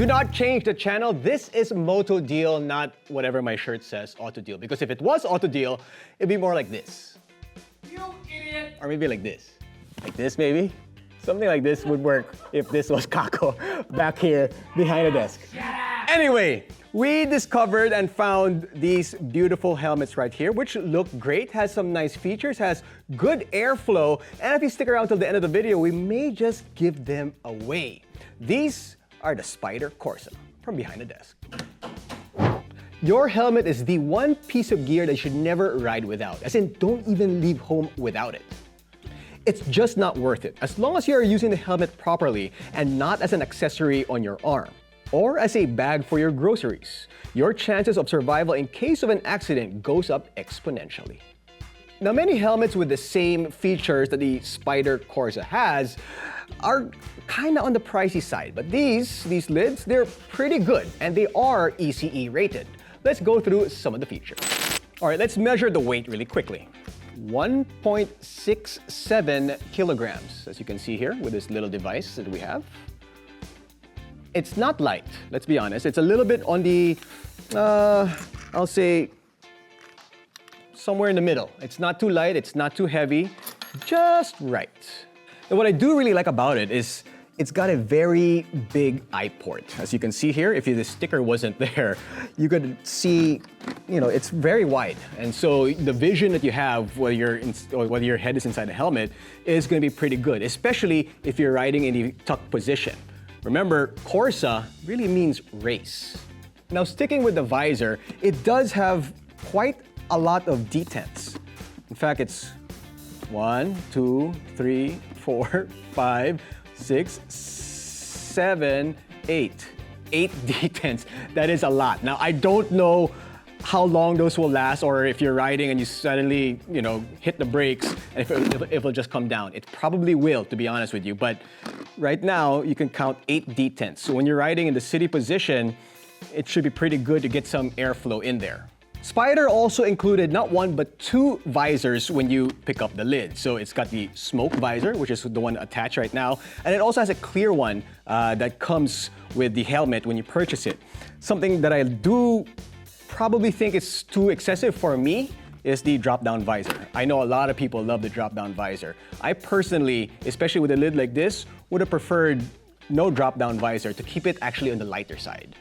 Do not change the channel. This is MotoDeal, not whatever my shirt says, AutoDeal. Because if it was AutoDeal, it'd be more like this. You idiot! Or maybe like this. Like this, maybe? Something like this would work if this was Kako back here behind the desk. Anyway, we discovered and found these beautiful helmets right here, which look great, has some nice features, has good airflow, and if you stick around till the end of the video, we may just give them away. These are the Spyder Corsa from behind the desk. Your helmet is the one piece of gear that you should never ride without, as in don't even leave home without it. It's just not worth it, as long as you are using the helmet properly and not as an accessory on your arm or as a bag for your groceries. Your chances of survival in case of an accident goes up exponentially. Now, many helmets with the same features that the Spyder Corsa has are kind of on the pricey side, but these lids, they're pretty good and they are ECE rated. Let's go through some of the features. All right, let's measure the weight really quickly. 1.67 kilograms, as you can see here with this little device that we have. It's not light, let's be honest. It's a little bit on the, I'll say, somewhere in the middle. It's not too light, it's not too heavy, just right. And what I do really like about it is it's got a very big eye port. As you can see here, if the sticker wasn't there, you could see, it's very wide. And so the vision that you have, whether your head is inside the helmet, is going to be pretty good, especially if you're riding in the tuck position. Remember, Corsa really means race. Now, sticking with the visor, it does have quite a lot of detents. In fact, it's 1, 2, 3, 4, 5, 6, 7, 8. 8 detents. That is a lot. Now, I don't know how long those will last, or if you're riding and you suddenly, hit the brakes, and if it'll just come down. It probably will, to be honest with you. But right now, you can count 8 detents. So when you're riding in the city position, it should be pretty good to get some airflow in there. Spyder also included not one, but 2 visors when you pick up the lid. So it's got the smoke visor, which is the one attached right now, and it also has a clear one that comes with the helmet when you purchase it. Something that I do probably think is too excessive for me is the drop-down visor. I know a lot of people love the drop-down visor. I personally, especially with a lid like this, would have preferred no drop-down visor to keep it actually on the lighter side.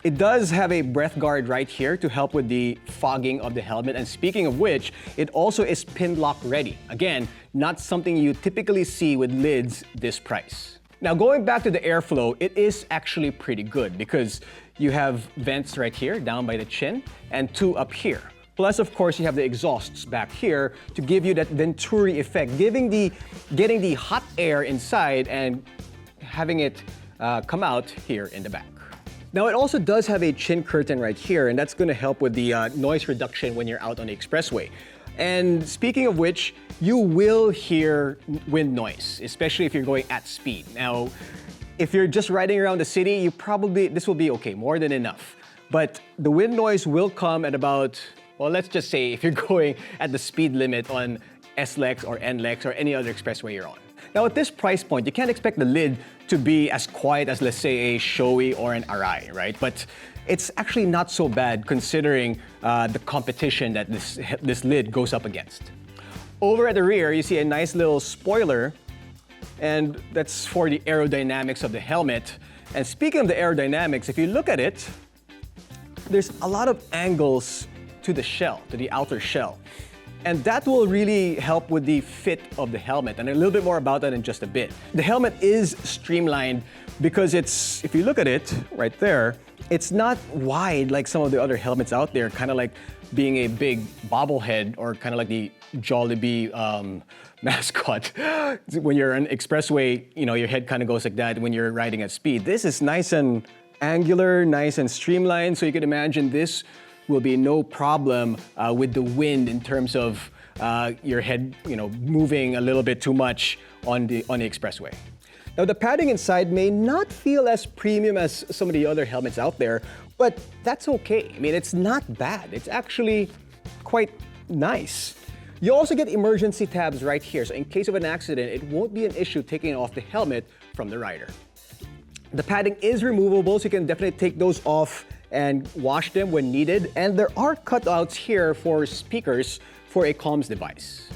It does have a breath guard right here to help with the fogging of the helmet. And speaking of which, it also is pin lock ready. Again, not something you typically see with lids this price. Now, going back to the airflow, it is actually pretty good because you have vents right here down by the chin and 2 up here. Plus, of course, you have the exhausts back here to give you that Venturi effect, getting the hot air inside and having it come out here in the back. Now, it also does have a chin curtain right here, and that's going to help with the noise reduction when you're out on the expressway. And speaking of which, you will hear wind noise, especially if you're going at speed. Now, if you're just riding around the city, this will be okay, more than enough. But the wind noise will come at about, well, let's just say if you're going at the speed limit on SLEX or NLEX or any other expressway you're on. Now, at this price point, you can't expect the lid to be as quiet as, let's say, a Shoei or an Arai, right? But it's actually not so bad considering the competition that this lid goes up against. Over at the rear, you see a nice little spoiler, and that's for the aerodynamics of the helmet. And speaking of the aerodynamics, if you look at it, there's a lot of angles to the shell, to the outer shell. And that will really help with the fit of the helmet, and a little bit more about that in just a bit. The helmet is streamlined because if you look at it right there, it's not wide like some of the other helmets out there, kind of like being a big bobblehead or kind of like the Jollibee mascot. When you're on expressway, your head kind of goes like that when you're riding at speed. This is nice and angular, nice and streamlined, so you can imagine this will be no problem with the wind in terms of your head, moving a little bit too much on the expressway. Now, the padding inside may not feel as premium as some of the other helmets out there, but that's okay. I mean, it's not bad. It's actually quite nice. You also get emergency tabs right here, so in case of an accident, it won't be an issue taking off the helmet from the rider. The padding is removable, so you can definitely take those off and wash them when needed. And there are cutouts here for speakers for a comms device.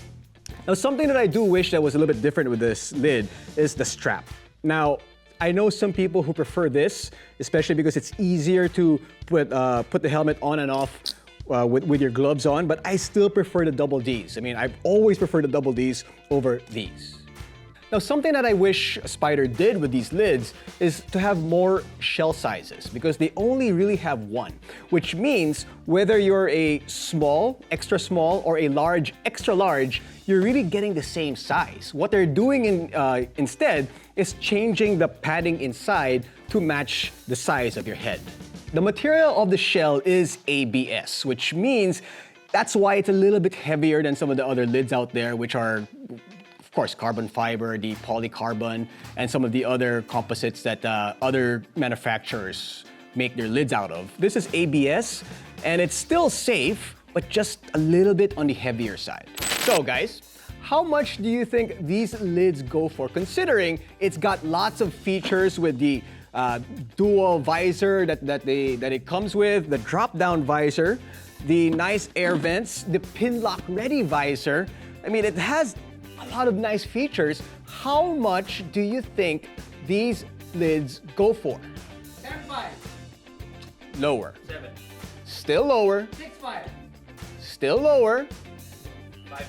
Now, something that I do wish that was a little bit different with this lid is the strap. Now, I know some people who prefer this, especially because it's easier to put the helmet on and off with your gloves on, but I still prefer the double Ds. I mean, I've always preferred the double Ds over these. Now, something that I wish Spyder did with these lids is to have more shell sizes, because they only really have one, which means whether you're a small, extra small, or a large, extra large, you're really getting the same size. What they're doing instead is changing the padding inside to match the size of your head. The material of the shell is ABS, which means that's why it's a little bit heavier than some of the other lids out there, which are, of course, carbon fiber, the polycarbon, and some of the other composites that other manufacturers make their lids out of. This is ABS, and it's still safe, but just a little bit on the heavier side. So guys, how much do you think these lids go for, considering it's got lots of features with the dual visor that it comes with, the drop-down visor, the nice air vents, the pin-lock ready visor? I mean, it has a lot of nice features. How much do you think these lids go for? 10.5. Lower. 7. Still lower. 6.5. Still lower. 5.5.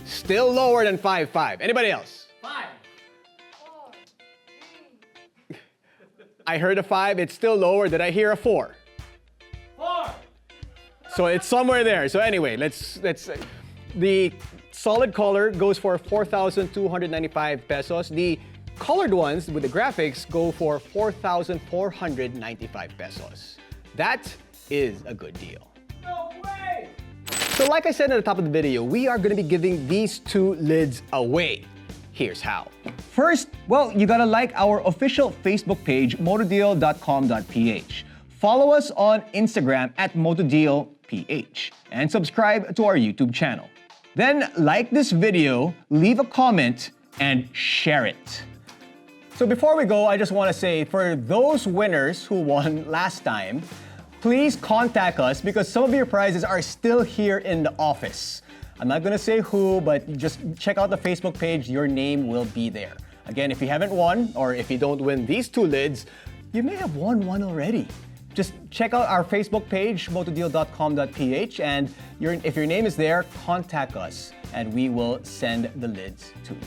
Still lower than 5.5. Anybody else? 5. I heard a 5. It's still lower. Did I hear a 4? 4. So it's somewhere there. So anyway, let's the solid color goes for 4,295 pesos. The colored ones with the graphics go for 4,495 pesos. That is a good deal. No way! So like I said at the top of the video, we are going to be giving these two lids away. Here's how. First, well, you gotta like our official Facebook page, motodeal.com.ph. Follow us on Instagram at MotoDealPH and subscribe to our YouTube channel. Then like this video, leave a comment, and share it. So before we go, I just want to say, for those winners who won last time, please contact us because some of your prizes are still here in the office. I'm not gonna say who, but just check out the Facebook page, your name will be there. Again, if you haven't won, or if you don't win these two lids, you may have won one already. Just check out our Facebook page, motodeal.com.ph, and if your name is there, contact us, and we will send the lids to you.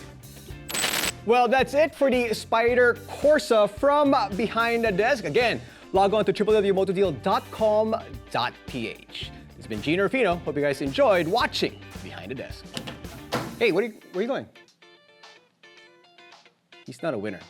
Well, that's it for the Spyder Corsa from behind the desk. Again, log on to www.motodeal.com.ph. It's been Gino Rufino. Hope you guys enjoyed watching Behind the Desk. Hey, where are you going? He's not a winner.